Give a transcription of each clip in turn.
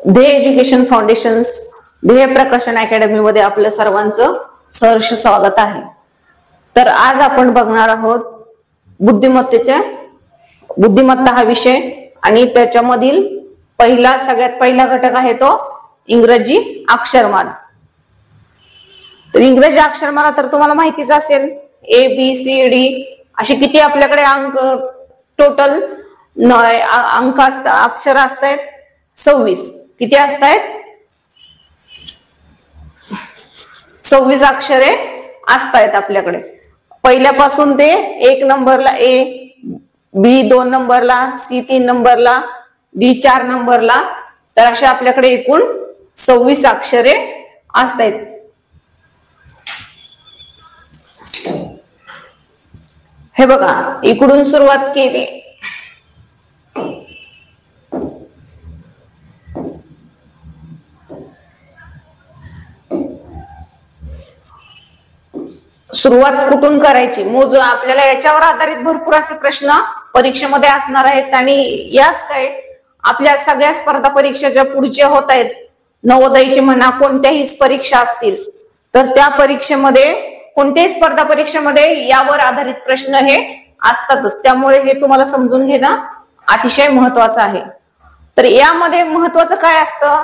ध्येय education foundations ध्येय प्रकाशन अकॅडमी मध्ये आपलं सर्वांचं सहर्ष स्वागत आहे। तर आज आपण बघणार आहोत बुद्धिमत्ता हा विषय आणि त्याच्यामधील सगळ्यात पहिला घटक आहे तो इंग्रजी अक्षरमाला। तर इंग्रजी अक्षरमाला तर तुम्हाला माहितीच असेल, ABCD असे किती आपल्याकडे अंक टोटल अंक असतात, अक्षर असतात 26। किती असतात? 26 अक्षरे असतात आपल्याकडे। पहिल्यापासून ते 1 नंबरला A, B 2 नंबरला, C 3 नंबरला, D 4 नंबरला, तर अशा आपल्याकडे एकूण 26 अक्षरे असतात। हे बघा, इकडून सुरुवात केली सुरुवात कुठून करायची मोज। आपल्याला याच्यावर आधारित भरपूर असे प्रश्न परीक्षेमध्ये असणार आहेत आणि याच काय आपल्या सगळ्या स्पर्धा परीक्षा ज्या पुढच्या होत आहेत, नवोदयची म्हणा, कोणत्याही परीक्षा असतील, तर त्या परीक्षेमध्ये कोणत्याही स्पर्धा परीक्षेमध्ये यावर आधारित प्रश्न हे असतातच। त्यामुळे हे तुम्हाला समजून घेणं अतिशय महत्वाचं आहे। तर यामध्ये महत्वाचं काय असतं,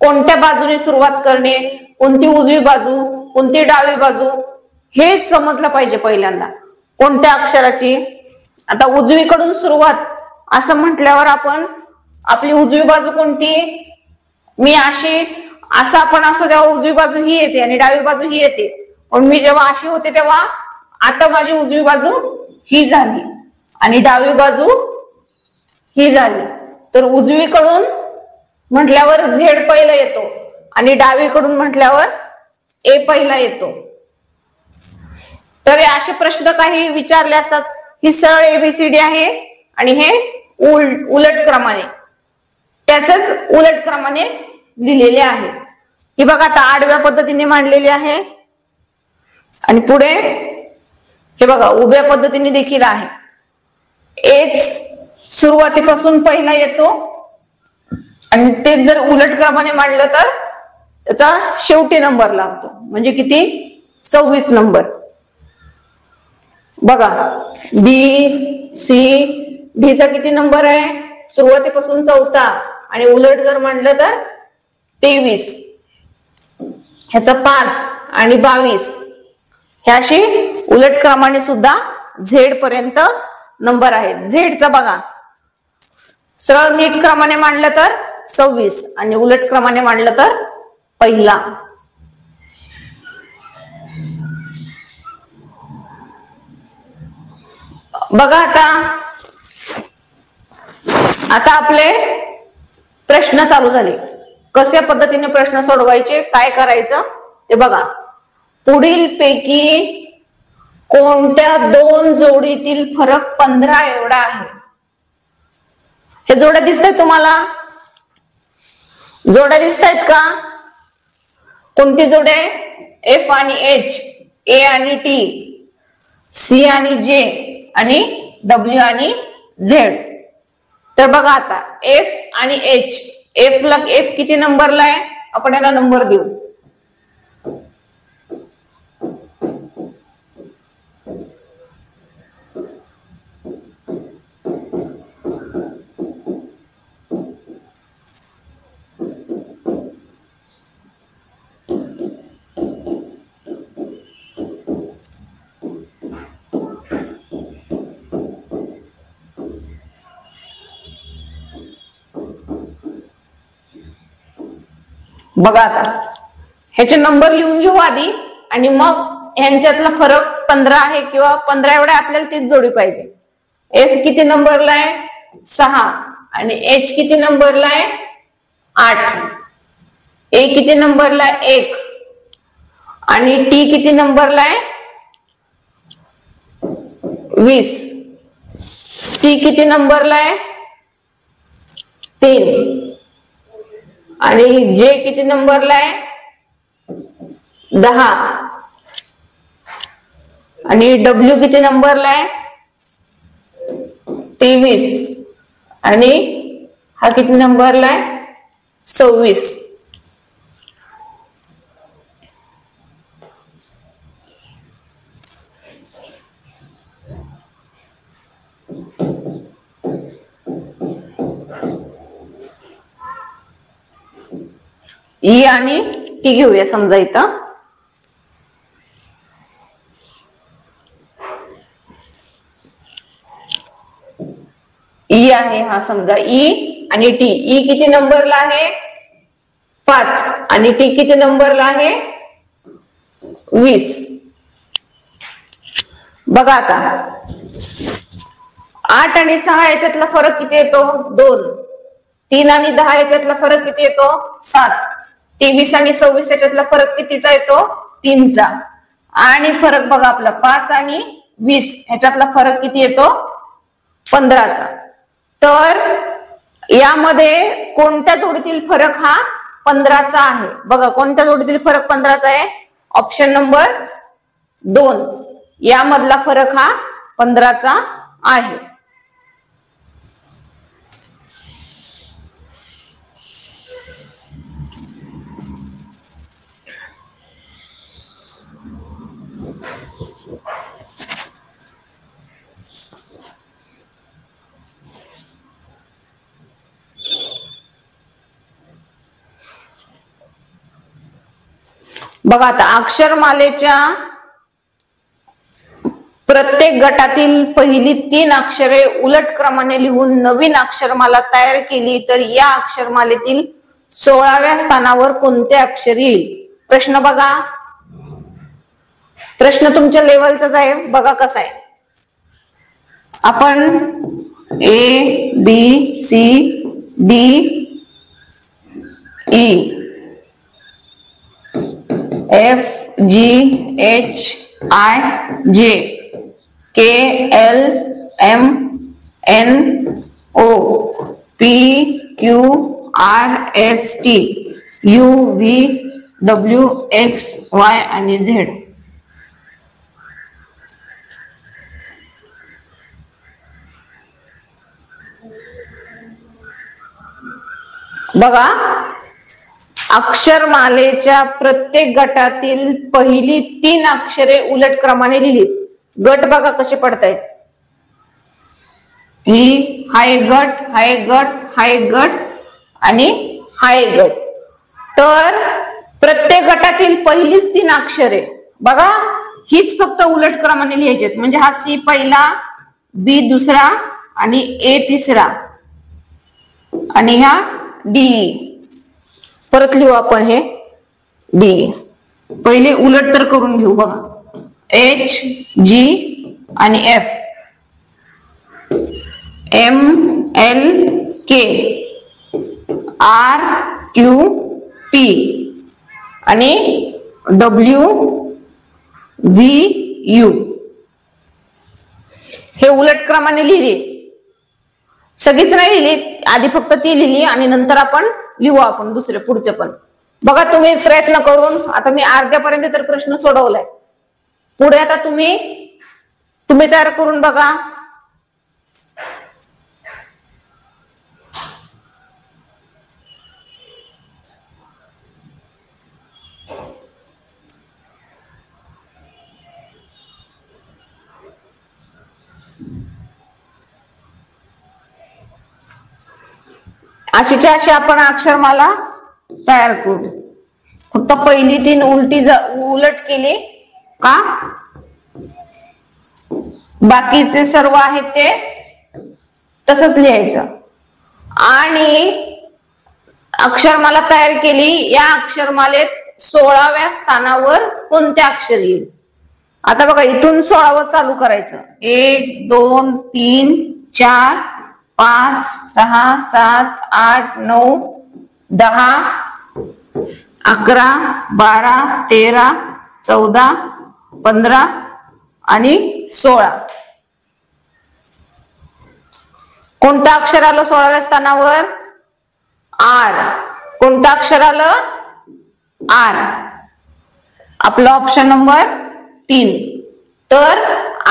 कोणत्या बाजूने सुरुवात करणे, कोणती उजवी बाजू, कोणती डावी बाजू, हे समजलं पाहिजे पहिल्यांदा। कोणत्या अक्षराची, आता उजवीकडून सुरुवात असं म्हटल्यावर आपण आपली उजवी बाजू कोणती, मी असं आपण असो तेव्हा उजवी बाजू ही येते आणि डावी बाजू ही येते, पण मी जेव्हा अशी होते तेव्हा आता माझी उजवी बाजू ही झाली आणि डावी बाजू ही झाली। तर उजवीकडून म्हटल्यावर Z पहिला येतो आणि डावीकडून म्हटल्यावर A पहिला येतो। तर असे प्रश्न काही विचारले असतात। ही सरळ ABCD आहे आणि हे उलट क्रमाने, त्याच उलट क्रमाने दिलेले आहे। ही बघा, आता आडव्या पद्धतीने मांडलेली आहे आणि पुढे हे बघा उभ्या पद्धतीने देखील आहे। एच सुरुवातीपासून पहिला येतो आणि तेच जर उलट क्रमाने मांडलं तर त्याचा शेवटी नंबर लागतो, म्हणजे किती, 26 नंबर। बघा B, C, D चा किती नंबर आहे, सुरुवातीपासून 4था आणि उलट जर मांडलं तर 23, ह्याचा 5 आणि 22, ह्या अशी उलट क्रमाने सुद्धा Z पर्यंत नंबर आहेत। Z चा बघा, सरळ नीट क्रमाने मांडलं तर 26 आणि उलट क्रमाने मांडलं तर पहिला। बघा आता आपले प्रश्न चालू झाले। कशा पद्धतीने प्रश्न सोडवायचे, काय करायचं ते बघा। पुढील पैकी कोणत्या दोन जोडीतील फरक 15 एवढा आहे? हे जोड्या दिसतायत तुम्हाला? जोड्या दिसतायत का? कोणती जोड्या? F आणि H, A आणि T, C आणि J आणि W आणि Z। तर बघा आता F आणि H, F किती नंबरला आहे, आपण याला नंबर देऊ। बघा आता ह्याचे नंबर लिहून घेऊ आधी आणि मग ह्यांच्यातला फरक 15 आहे किंवा 15 एवढे आपल्याला तीच जोडी पाहिजे। F किती नंबरला आहे, 6 आणि H किती नंबरला आहे, 8, A किती नंबरला आहे, 1 आणि T किती नंबरला आहे, 20, C किती नंबरला आहे, 3 आणि J किती नंबरला आहे, 10 आणि W किती नंबरला आहे, 23 आणि हा किती नंबरला आहे 26. ई आणि टी घेऊया समजा इथं. ई आहे हा समजा ई आणि टी. ई किती नंबरला आहे 5 आणि टी किती नंबरला आहे 20. बघा आता 8 आणि 6 याच्यातला फरक किती येतो 2. 3 आणि 10 याच्यातला फरक किती येतो 7. 23 आणि 26 याच्यातला फरक कितीचा येतो 3चा. आणि फरक बघा आपला 5 आणि 20 ह्याच्यातला फरक किती येतो 15चा. तर यामध्ये कोणत्या जोडीतील फरक हा 15चा आहे. बघा कोणत्या जोडीतील फरक 15चा आहे. ऑप्शन नंबर 2 यामधला फरक हा 15चा आहे. बघा आता अक्षरमालेच्या प्रत्येक गटातील पहिली 3 अक्षरे उलट क्रमाने लिहून नवीन अक्षरमाला तयार केली तर या अक्षरमालेतील 16व्या स्थानावर कोणते अक्षर येईल. प्रश्न बघा. प्रश्न तुमच्या लेवलचाच आहे. बघा कसा आहे. आपण A B C D E F G H I J K L M N O P Q R S T U V W X Y आणि Z. बघा अक्षरमालेच्या प्रत्येक गटातील पहिली 3 अक्षरे उलट क्रमाने लिहिली. गट बघा कसे पडतायत. ही हा एक गट, हा एक गट, हा एक गट आणि हा एक गट. तर प्रत्येक गटातील पहिलीच 3 अक्षरे बघा हीच फक्त उलट क्रमाने लिहायची. म्हणजे हा सी पहिला, बी दुसरा आणि ए तिसरा आणि ह्या डी. परत लिहू आपण हे डी. पहिले उलट तर करून घेऊ. बघा एच जी आणि एफ, एम एल के, आर क्यू पी आणि डब्ल्यू व्ही यू. हे उलट क्रमाने लिहिले. सगळीच नाही लिहिली, आधी फक्त ती लिहिली आणि नंतर आपण लिहू आपण दुसरे पुढचे पण. बघा तुम्ही प्रयत्न करून आता मी अर्ध्यापर्यंत तर प्रश्न सोडवलाय. पुढे आता तुम्ही तयार करून बघा. अशीच्या अशी आपण अक्षरमाला तयार करू. फक्त पहिली 3 उलट केली का बाकीचे सर्व आहेत ते तसंच लिहायचं. आणि अक्षरमाला तयार केली. या अक्षरमालेत 16व्या स्थानावर कोणते अक्षर येईल. आता बघा इथून 16वर चालू करायचं. 1 2 3 4 5 6 7 8 9 10 11 12 13 14 15 आणि 16. कोणतं अक्षर आलं 16व्या स्थानावर आर. कोणतं अक्षर आलं आर. आपला ऑप्शन नंबर 3. तर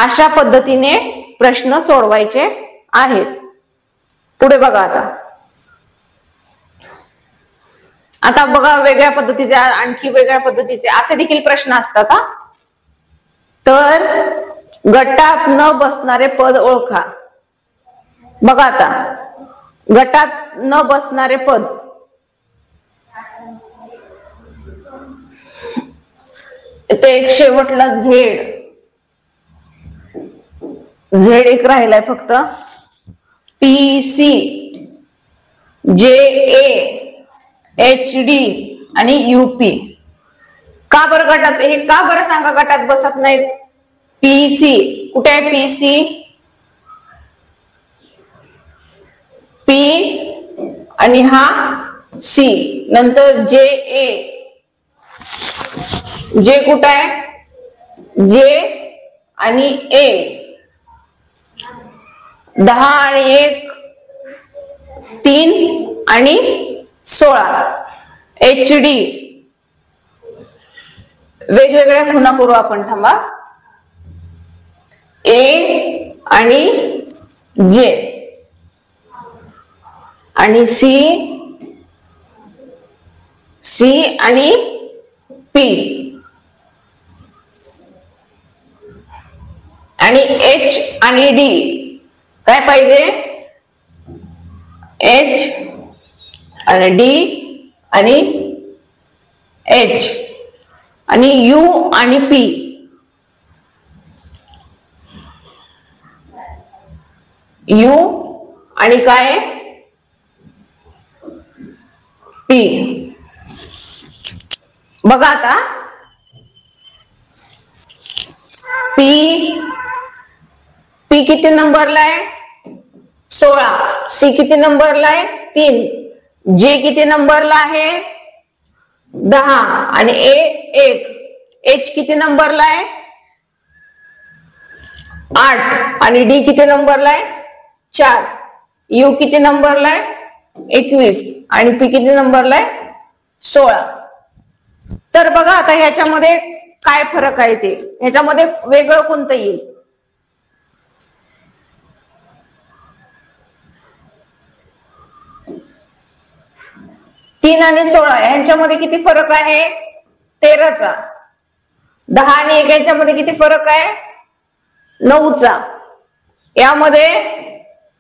अशा पद्धतीने प्रश्न सोडवायचे आहेत. पुढे बघा आता आता बघा वेगळ्या पद्धतीचे, आणखी वेगळ्या पद्धतीचे असे देखील प्रश्न असतात हा. तर गटात न बसणारे पद ओळखा. बघा आता गटात न बसणारे पद, ते एक शेवटला झेड एक राहिलाय फक्त. पी सी, जे ए, एच डी आणि यूपी. का बरं गटात, हे का बरं सांगा गटात बसत नाहीत? पी सी कुठे आहे? पी सी, पी आणि हा सी, नंतर जे ए, जे कुठे आहे? जे आणि ए, 10 आणि 1 3 आणि 16. एच डी वेगवेगळ्या खुणा करू आपण, थांबा. ए आणि जे आणि सी, सी आणि पी आणि एच आणि डी. काय पाहिजे? एच आणि डी आणि एच आणि यू आणि पी. यू आणि काय? पी. बघा आता पी, पी किती नंबरला आहे? 16. सी किती नंबरला आहे? 3. जे किती नंबरला आहे? 10 आणि ए 1. एच किती नंबरला आहे? 8 आणि डी किती नंबरला आहे? 4. यू किती नंबरला आहे? 21 आणि पी किती नंबरला आहे? 16. तर बघा आता ह्याच्यामध्ये काय फरक आहे ते, ह्याच्यामध्ये वेगळं कोणतं येईल? तीन आणि 16 यांच्यामध्ये किती फरक आहे? 13चा. 10 आणि 1 यांच्यामध्ये किती फरक आहे? 9चा. यामध्ये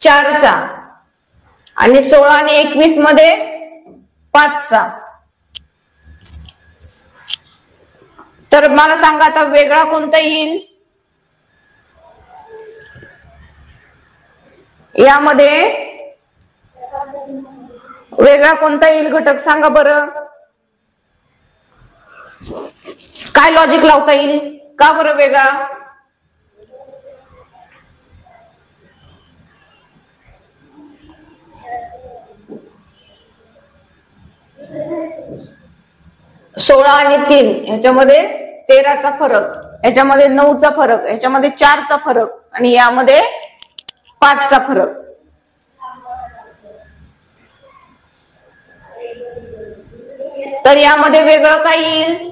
4चा आणि 16 आणि 21 मध्ये 5चा. तर मला सांगा आता वेगळा कोणता येईल? यामध्ये वेगळा कोणता येईल घटक सांगा बरं? काय लॉजिक लावता येईल? का बरं वेगळा? सोळा आणि 3 ह्याच्यामध्ये 13चा फरक, ह्याच्यामध्ये 9चा फरक, ह्याच्यामध्ये 4चा फरक आणि यामध्ये 5चा फरक. तर यामध्ये वेगळं काय येईल?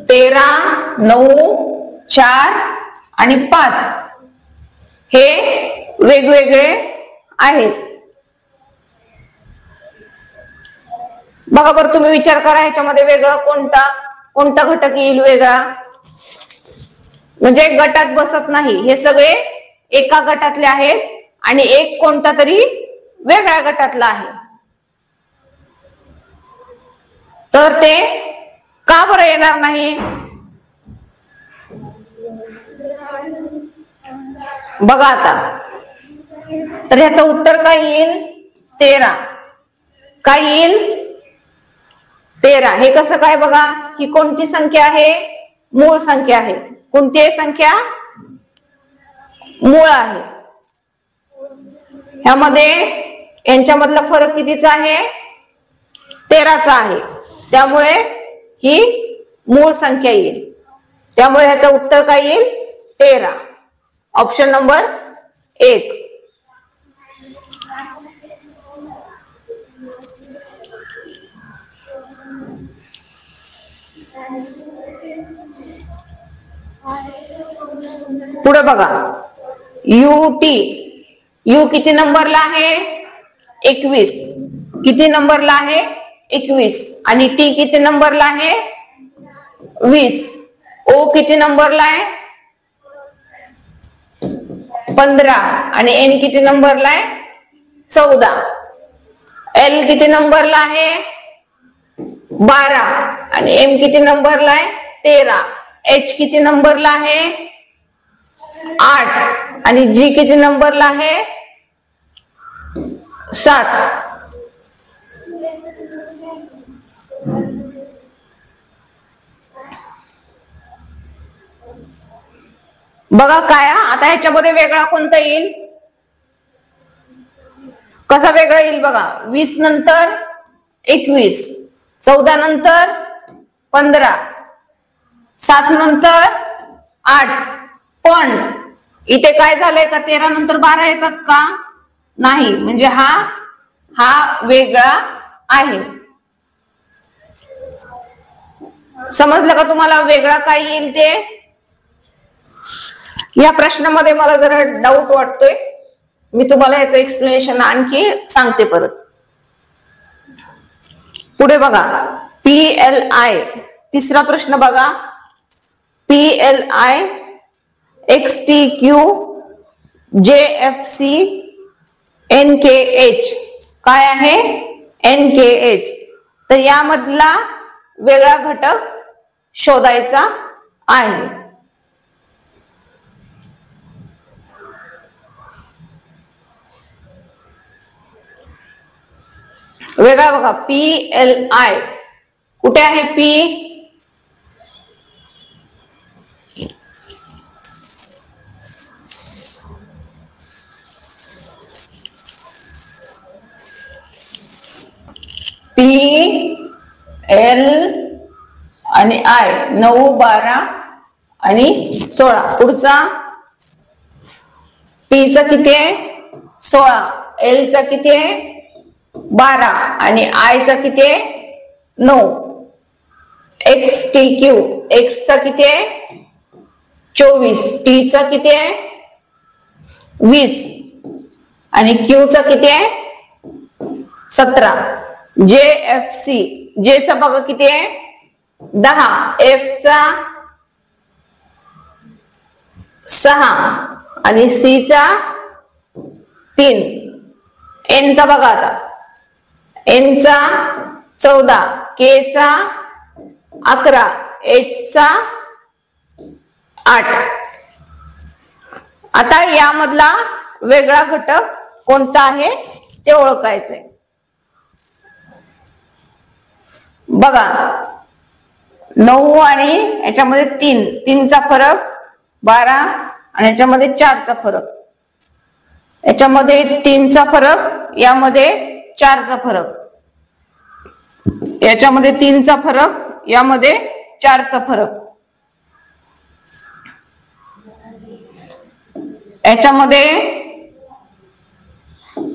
तेरा, 9, 4 आणि 5 हे वेगवेगळे आहेत. बघा बरं तुम्ही विचार करा ह्याच्यामध्ये वेगळा कोणता घटक येईल वेगळा? म्हणजे गटात बसत नाही, हे सगळे एका गटातले आहेत आणि एक कोणता तरी वेगळ्या गटातला आहे. तर ते का बरं येणार नाही? बघा आता, तर ह्याचं उत्तर काय येईल? 13. काय येईल? 13. हे कसं काय? बघा ही कोणती संख्या आहे? मूळ संख्या आहे. कोणती आहे संख्या? मूळ आहे. ह्यामध्ये यांच्यामधला फरक कितीचा आहे? 13चा आहे. त्यामुळे ही मूळ संख्या येईल. त्यामुळे ह्याचं उत्तर काय येईल? 13. Option number 1. पुढे बघा, UT यू किती नंबरला आहे? 21. किती नंबरला आहे? 21. आणि टी किती नंबरला आहे? 20. ओ किती नंबरला आहे? 15. आणि एन किती नंबरला आहे? 14. एल किती नंबरला आहे? 12. आणि एम किती नंबरला आहे? 13. एच किती नंबरला आहे? 8. आणि जी किती नंबरला आहे? 7. बघा काय, आता ह्याच्यामध्ये वेगळा कोणता येईल? कसा वेगळा येईल बघा. 20 नंतर 21, 14 नंतर 15, 7 नंतर 8. पण इथे काय झालंय का 13 नंतर 12 येतात का? नाही. म्हणजे हा वेगळा आहे. समजलं का तुम्हाला वेगळा काय येईल ते? या प्रश्नामध्ये मला जरा डाऊट वाटतोय. मी तुम्हाला याचं एक्सप्लेनेशन आणखी सांगते परत. पुढे बघा, PLI. तिसरा प्रश्न बघा, PLI XTQ JFC NKH. काय आहे? NKH. तर यामधला वेगळा घटक शोधायचा आहे. वेगळा बघा, PLI कुठे आहे? P L आणि I. 9, 12 आणि 16. पुढचा P चा किती आहे? 16. L चा किती आहे? 12. आणि I चा किती आहे? 9. XTQ. X चा किती आहे? 24. T चा किती आहे? 20. आणि Q चा किती आहे? 17. JFC. J चा बघा किती आहे? 10. F चा 6. आणि C चा 3. N चा बघा आता. N चा 14. K चा 11. H चा 8. आता यामधला वेगळा घटक कोणता आहे ते ओळखायचंय. बघा, 9 आणि याच्यामध्ये 3 चा फरक, 12 आणि याच्यामध्ये 4 चा फरक, याच्यामध्ये 3 चा फरक, यामध्ये 4 चा फरक, याच्यामध्ये 3 चा फरक, यामध्ये 4 चा फरक, याच्यामध्ये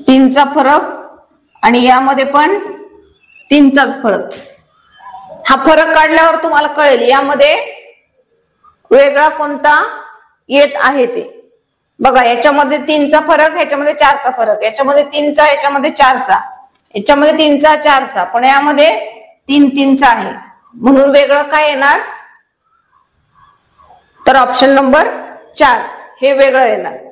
3 चा फरक आणि यामध्ये पण 3 चाच फरक. हा फरक काढल्यावर तुम्हाला कळेल यामध्ये वेगळा कोणता येत आहे ते. बघा, याच्यामध्ये 3 चा फरक, याच्यामध्ये 4 चा फरक, याच्यामध्ये 3 चा, याच्यामध्ये 4 चा, याच्यामध्ये 3 चा, 4 चा, पण यामध्ये 3 चा आहे. म्हणून वेगळं काय येणार? तर ऑप्शन नंबर 4 हे वेगळं येणार.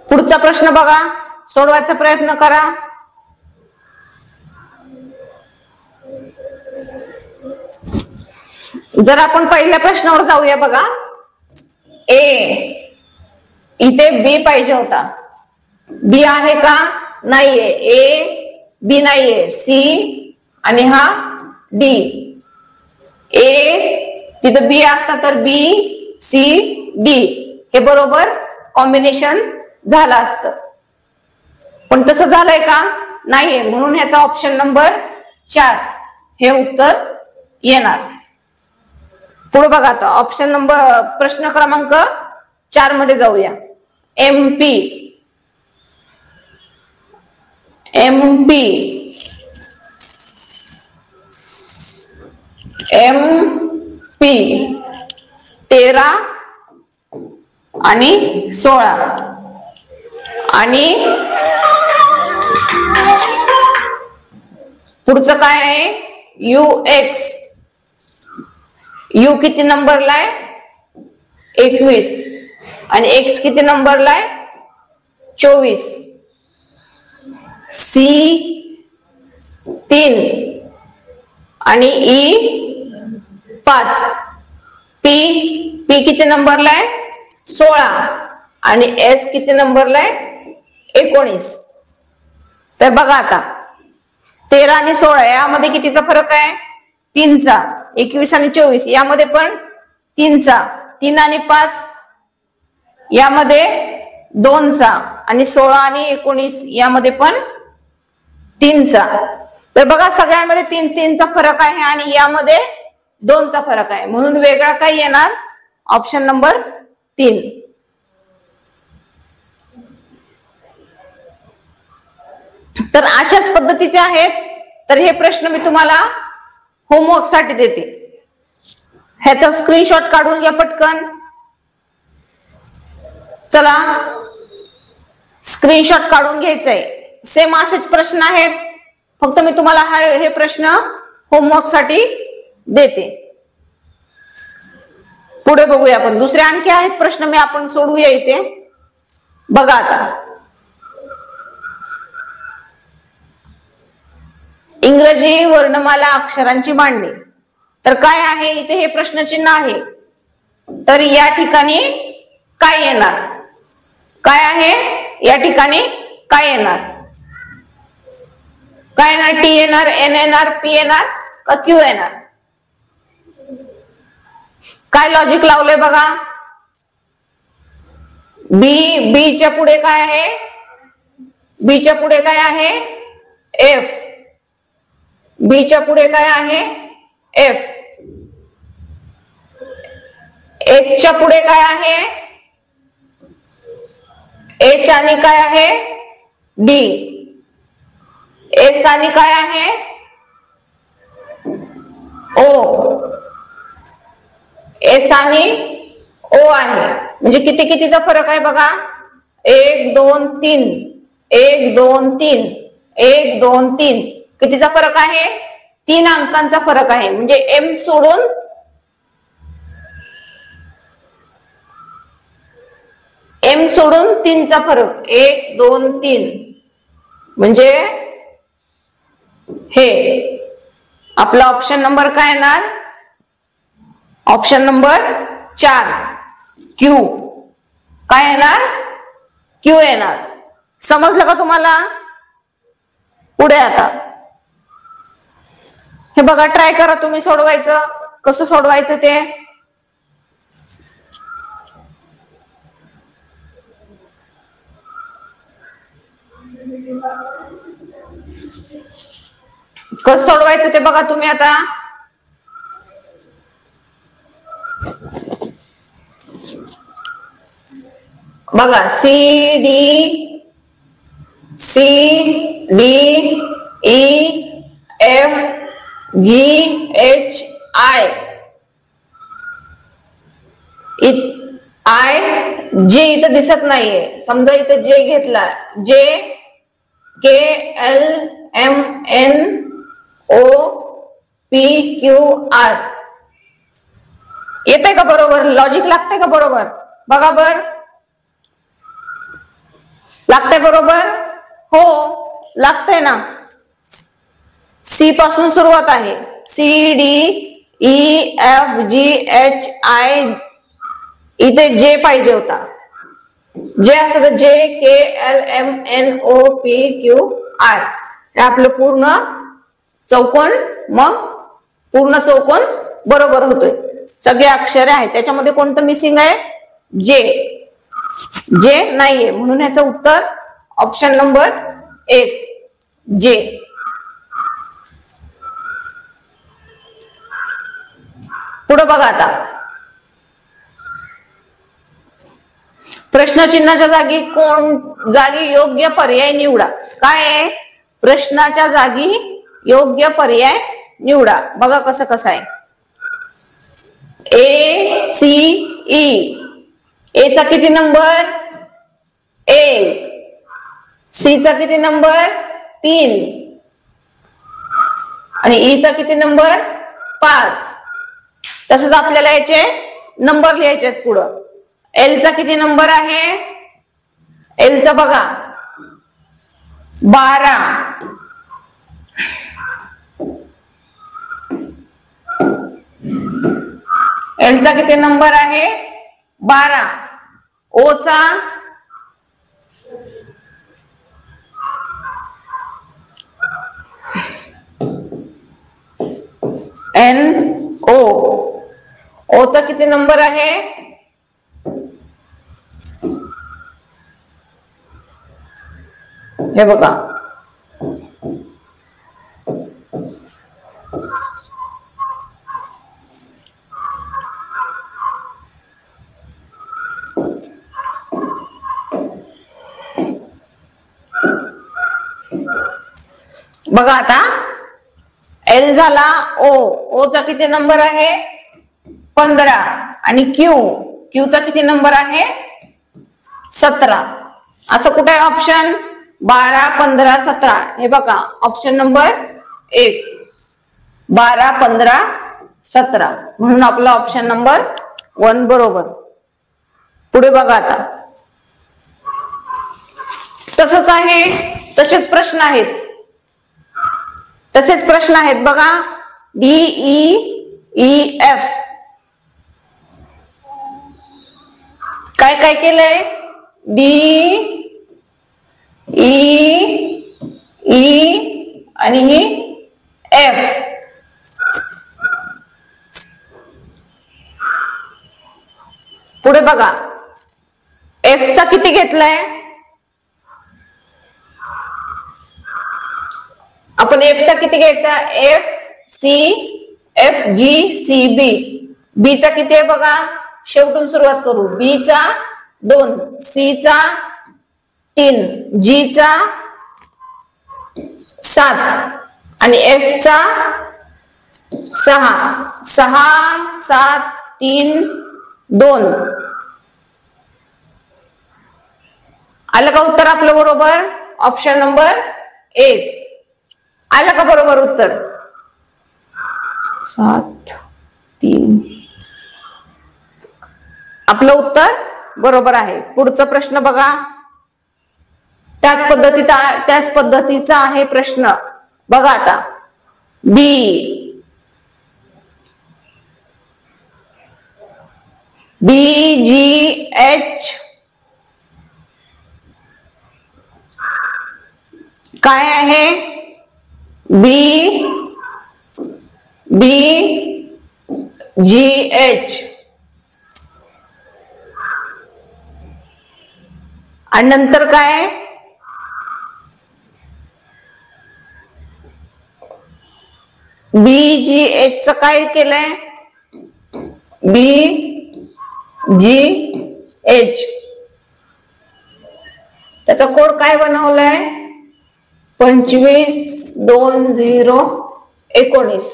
पुढचा प्रश्न बघा, सोडवायचा प्रयत्न करा. जर आपण पहिल्या प्रश्नावर जाऊया बघा. इथे बी पाहिजे होता. बी आहे का? नाहीये. बी नाहीये. सी आणि हा डी. तिथं बी असता तर बी सी डी हे बरोबर कॉम्बिनेशन झालं असतं, पण तसं झालंय का? नाहीये. म्हणून ह्याचा ऑप्शन नंबर 4 हे उत्तर येणार. पुढे बघा, आता ऑप्शन नंबर प्रश्न क्रमांक 4 मध्ये जाऊया. MP MP MP 13 आणि 16 आणि पुढचं काय आहे UX U किती नंबरला आहे 21 आणि X किती नंबरला आहे 24 C 3 आणि E 5 P किती नंबरला आहे 16 आणि S किती नंबरला आहे 19. तर बघा आता 13 आणि 16 यामध्ये कितीचा फरक आहे 3चा. 21 आणि 24 यामध्ये पण 3चा. 3 आणि 5 यामध्ये 2चा आणि 16 आणि 19 यामध्ये पण 3चा. तर बघा सगळ्यांमध्ये 3 चा फरक आहे आणि यामध्ये 2चा फरक आहे म्हणून वेगळा काय येणार ऑप्शन नंबर 3. तर अशाच पद्धतीचे आहेत. तर हे प्रश्न मी तुम्हाला होमवर्क साठी देते. ह्याचा स्क्रीनशॉट काढून घ्या पटकन. चला स्क्रीनशॉट काढून घ्यायचंय. सेम असेच प्रश्न आहेत फक्त मी तुम्हाला हे प्रश्न होमवर्क साठी देते. पुढे बघूया आपण. दुसरे आणखी आहेत प्रश्न मी आपण सोडूया इथे. बघा आता इंग्रजी वर्णमाला अक्षरांची मांडणी. तर काय आहे इथे हे प्रश्नचिन्ह आहे. तर या ठिकाणी काय येणार काय आहे या ठिकाणी काय येणार काय येणार टी येणार एन येणार पी येणार का क्यू येणार. काय लॉजिक लावलंय बघा. बी च्या पुढे काय आहे बी च्या पुढे काय आहे एफ. बी च्या पुढे काय आहे एफ. एच च्या पुढे काय आहे एच आणि काय आहे डी. एस आणि काय आहे ओ. एस आणि ओ आहे म्हणजे किती कितीचा फरक आहे बघा 1 2 3 1 2 3 1 2 3 कितीचा फरक आहे 3 अंकांचा फरक आहे. म्हणजे एम सोडून एम सोडून 3चा फरक 1 2 3 म्हणजे हे आपला ऑप्शन नंबर काय येणार ऑप्शन नंबर 4 क्यू. काय येणार क्यू येणार. समजलं का तुम्हाला. पुढे आता हे बघा ट्राय करा तुम्ही सोडवायचं. कसं सोडवायचं ते. कसं सोडवायचं ते बघा तुम्ही आता. बघा C D E F G H I J इथं दिसत नाहीये. समजा इथं जे घेतला J K L M N O P Q R येतंय का बरोबर. लॉजिक लागतंय का बरोबर. बघा बर लागतंय बरोबर. हो लागतंय ना. सी पासून सुरुवात आहे. C D E F G H I इथे जे पाहिजे होता. जे असं J K L M N O P Q R हे आपलं पूर्ण चौकोन. मग पूर्ण चौकोन बरोबर होतोय. सगळे अक्षरे आहेत त्याच्यामध्ये कोणतं मिसिंग आहे जे नाहीये म्हणून ह्याचं उत्तर ऑप्शन नंबर 1 जे. पुढे बघा आता प्रश्नचिन्हाच्या जागी जागी योग्य पर्याय निवडा. काय आहे प्रश्नाच्या जागी योग्य पर्याय निवडा. बघा कसं कसं आहे. ए सी ई. ए चा किती नंबर? 1. सी चा किती नंबर? 3. आणि ई चा किती नंबर? 5. तसंच आपल्याला याचे नंबर लिहायचे आहेत पुढं. एल चा किती नंबर आहे? एल चा बघा 12. एल चा किती नंबर आहे? 12. ओ चा एन ओ. ओ चा किती नंबर आहे? हे बघा बघा आता एल झाला ओ. ओ चा किती नंबर आहे? 15. आणि क्यू. क्यू चा किती नंबर आहे? 17. असं कुठे आहे ऑप्शन? 12, 15, 17. हे बघा ऑप्शन नंबर 1. 12, 15, 17. म्हणून आपला ऑप्शन नंबर 1 बरोबर. पुढे बघा आता. तसंच आहे, तसेच प्रश्न आहेत. तसेच प्रश्न आहेत बघा. D E E F. काय काय केलंय? डी ई ई आणि ही एफ. पुढे बघा एफ चा किती घेतलाय आपण? एफ चा किती घ्यायचा? F C F G C B. B चा किती आहे बघा? शेवटून सुरुवात करू. बी चा 2, सी चा 3, जी चा 7 आणि एफ चा 6. 6, 7, 3, 2. आलं का उत्तर आपलं बरोबर? Option number 1. आलं का बरोबर उत्तर? 7, 3. आपलं उत्तर बरोबर आहे. पुढचा प्रश्न बघा. त्याच पद्धतीचा आहे प्रश्न. बघा आता. बी जी एच काय आहे? बी जी एच आणि नंतर काय? बी जी एच च काय केलंय? बी जी एच त्याचा कोड काय बनवलाय? 25-20-19.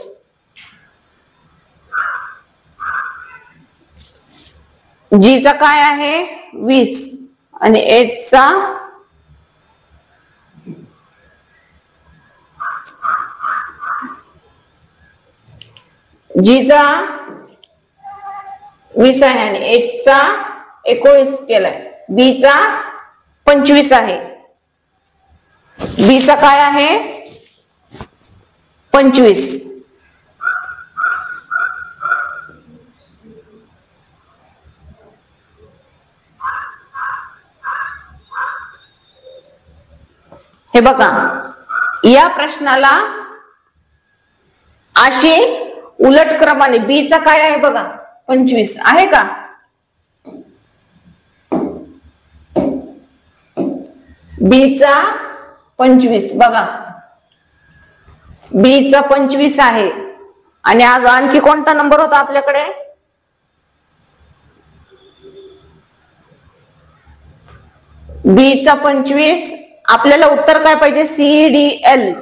जी चा काय आहे? 20 आणि एच चा जी चा 20 आहे आणि एच चा 19 केलाय. बी चा 25 आहे. बी चा काय आहे? 25. हे बघा या प्रश्नाला अशी उलट क्रमाने बी चा काय आहे बघा? 25 आहे का? बी चा 25 बघा. बी चा 25 आहे आणि आज आणखी कोणता नंबर होता आपल्याकडे? बी चा 25 आपल्याला उत्तर काय पाहिजे? CDL.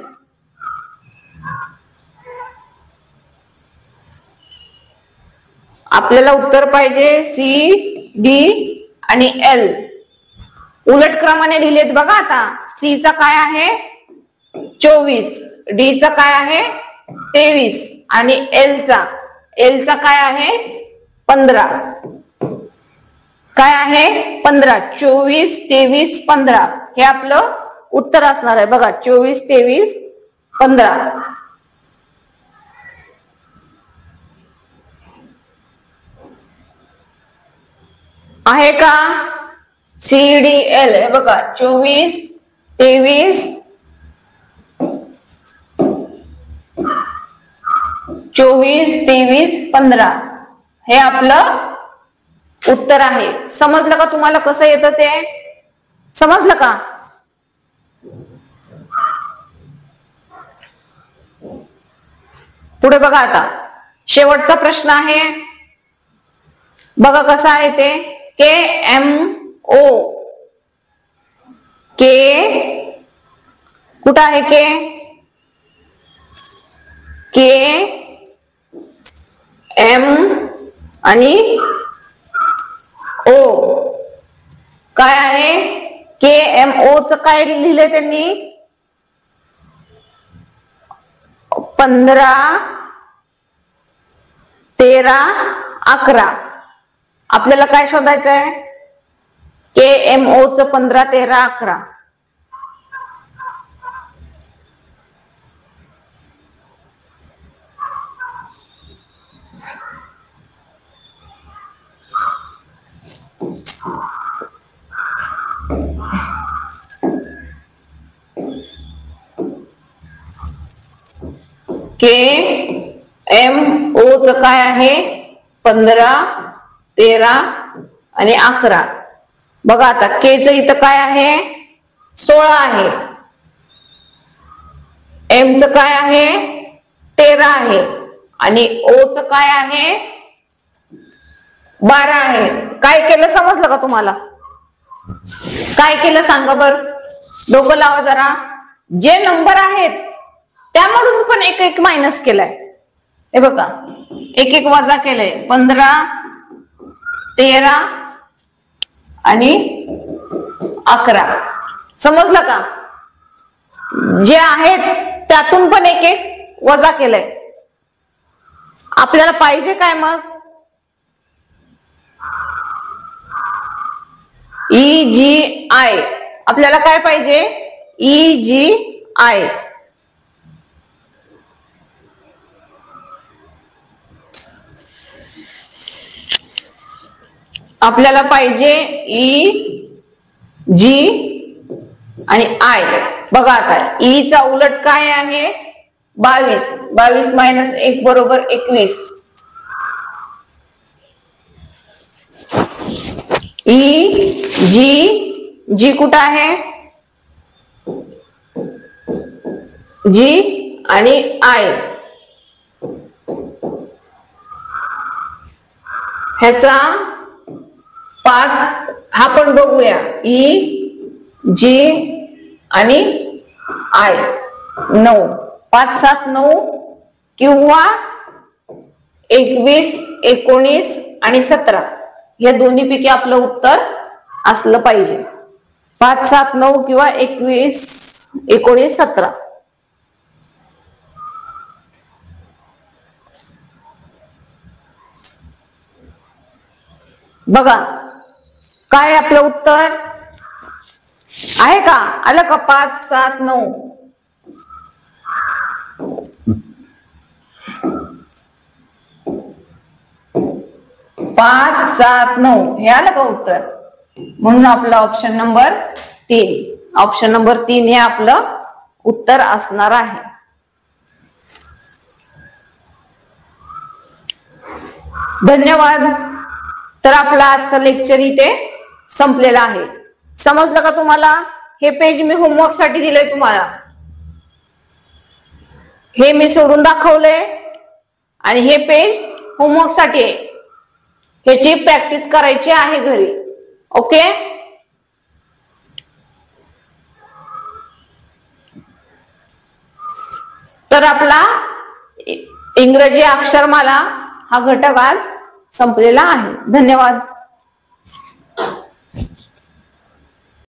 आपल्याला उत्तर पाहिजे C, D आणि L. उलट क्रमाने लिहिलेत बघा. आता C चा काय आहे? 24, D चा काय आहे? 23 आणि L चा काय आहे? 15. काय आहे? 15. 24, 23, 15 हे आपलं उत्तर असणार आहे बघा. 24, 23, 15 आहे का? CDL हे बघा. 24, 23, 15 हे आपलं उत्तर आहे. समजलं का तुम्हाला कसं येतं ते? समजलं का? पुढे बघा. आता शेवटचा प्रश्न आहे बघा कसा आहे ते. KMO. कुठं आहे K, M आणि O. काय आहे? KMO च काय लिहिलंय त्यांनी? 15, 13, 11. आपल्याला काय शोधायचं आहे? KMO च 15, 13, 11. KMO च काय आहे? 15, 13 आणि 11. बघा आता K च इथं काय आहे? 16 आहे. M च काय आहे? 13 आहे आणि O च काय आहे? 12 आहे. काय केलं समजलं का तुम्हाला? काय केलं सांगा बर. डोकं लावा जरा. जे नंबर आहेत त्यामधून पण एक एक मायनस केलाय. हे बघा, एक एक वजा केलंय. 15, 13 आणि 11. समजलं का? जे आहेत त्यातून पण एक एक वजा केलंय. आपल्याला पाहिजे काय मग? EGI. आपल्याला काय पाहिजे? EGI. आपल्याला पाहिजे E, G आणि I. बघा आता E चा उलट काय आहे? 22. 22 मायनस 1 बरोबर 21. E, G कुठं आहे? G आणि I. ह्याचा 5 हा पण बघूया. E, G आणि I. 9. 5, 7, 9 किंवा 21, 19 आणि 17 या दोन्ही पैकी आपलं उत्तर असलं पाहिजे. 5, 7, 9 किंवा 21, 19, 17. बघा काय आपलं उत्तर आहे का? आलं का? 5, 7, 9. 5, 7, 9 हे आलं का उत्तर? म्हणून आपलं ऑप्शन नंबर 3. ऑप्शन नंबर 3 हे आपलं उत्तर असणार आहे. धन्यवाद. तर आपला आजचा लेक्चर इथे संपलेला आहे. समजलं का तुम्हाला? हे पेज मी होमवर्क साठी दिलंय तुम्हाला. हे मी सोडून दाखवलंय आणि हे पेज होमवर्क साठी आहे. ह्याची प्रॅक्टिस करायची आहे घरी. ओके. तर आपला इंग्रजी अक्षरमाला हा घटक आज संपलेला आहे. धन्यवाद.